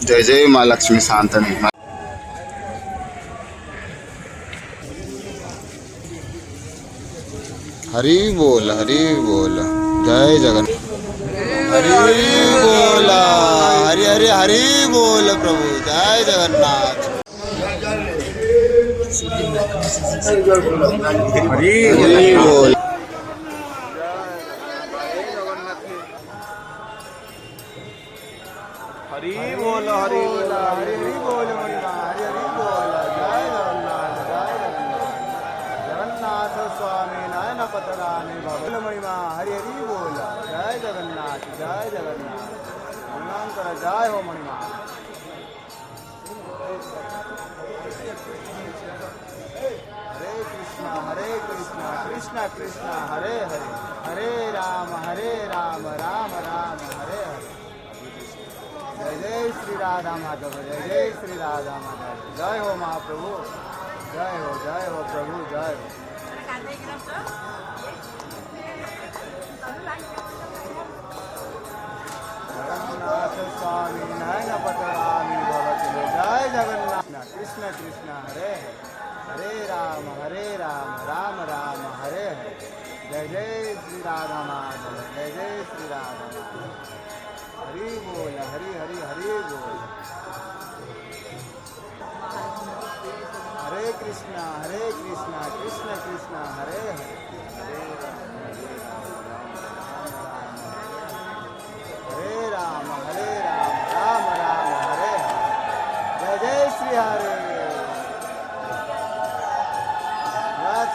जय जय माँ लक्ष्मी शांतनी। हरि बोल जय जगन्नाथ। हरि बोल हरि हरि हरि बोल प्रभु जय जगन्नाथ। हरि बोल। हरि बोल हरि बोल हरि हरि बोल मणिमा हरि हरि बोल जय जगन्नाथ जगन्नाथ स्वामी नयन पतरानी भवन मणिमा हरि हरि बोल जय जगन्नाथ मंगलांकर जय हो मणिमा। हरे कृष्णा कृष्णा कृष्णा हरे हरे हरे राम राम राम हरे हरे। जय जय श्री राधा माधव जय श्री राधा माधव। जय हो महाप्रभु जय हो प्रभु जय हो। जगन्नाथ स्वामी नयन पतरामी भवतु जय जगन्नाथ। कृष्ण कृष्ण हरे हरे राम राम राम हरे हरे। जय जय श्री राधा माधव जय श्री राधा माधव। हरि बोल हरि हरि हरि बोल। हरे कृष्णा कृष्ण कृष्ण हरे हरे हरे राम राम राम हरे हरे। जय जय श्री हरे।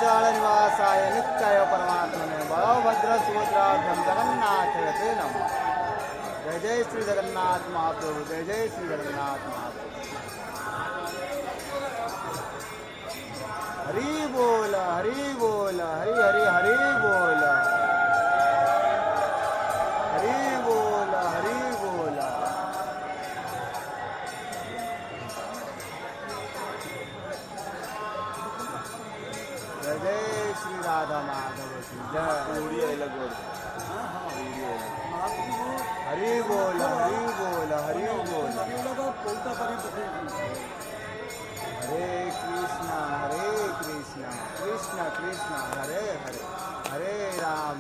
चरण निवासाय नित्याय परमात्मने बलभद्र सुभद्राभ्यं जगन्नाथ ते नमः। जय जय श्री जगन्नाथ महाप्रभु जय जय श्री जगन्नाथ महाप्रभु। हरि बोल हरि हरि हरि बोल हरि बोल हरि बोल। जय जय श्री राधा माधव की जय। हरि बोल हरि बोल। हरे कृष्णा कृष्ण कृष्ण हरे हरे हरे राम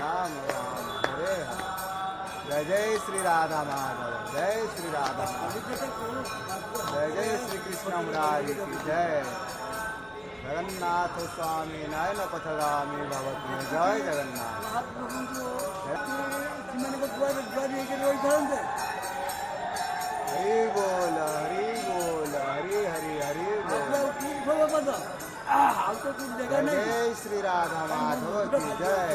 राम हरे हरे। जय जय श्री राधा माधव जय श्री राधा माधव। जय जय श्री कृष्ण मुरारी की जय। जगन्नाथ स्वामी नयन पथगामी भवतु जय जगन्नाथ। हरि बोल हरि हरि हरि बोल। जय श्री राधा माधव की जय।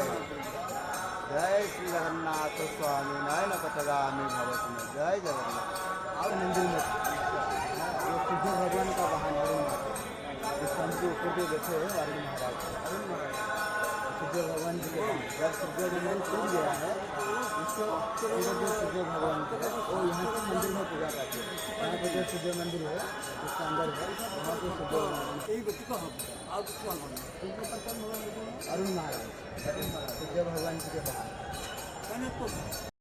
जय श्री जगन्नाथ स्वामी नयन पथगामी भवतु जय जगन्नाथ। मंदिर में सूर्य भगवान का वाहन अरुण इस के ऊपर जो बैठे हैं अरुण महाराज सूर्य भगवान जी के वाहन। जब सूर्य भगवान टूट गया है इसको सूर्य भगवान को वो यहाँ के मंदिर में पूजा करते हैं। यहाँ पे जो सूर्य मंदिर है उसके अंदर है वहाँ पे सूर्य अरुण महाराज सूर्य भगवान जी के वाहन।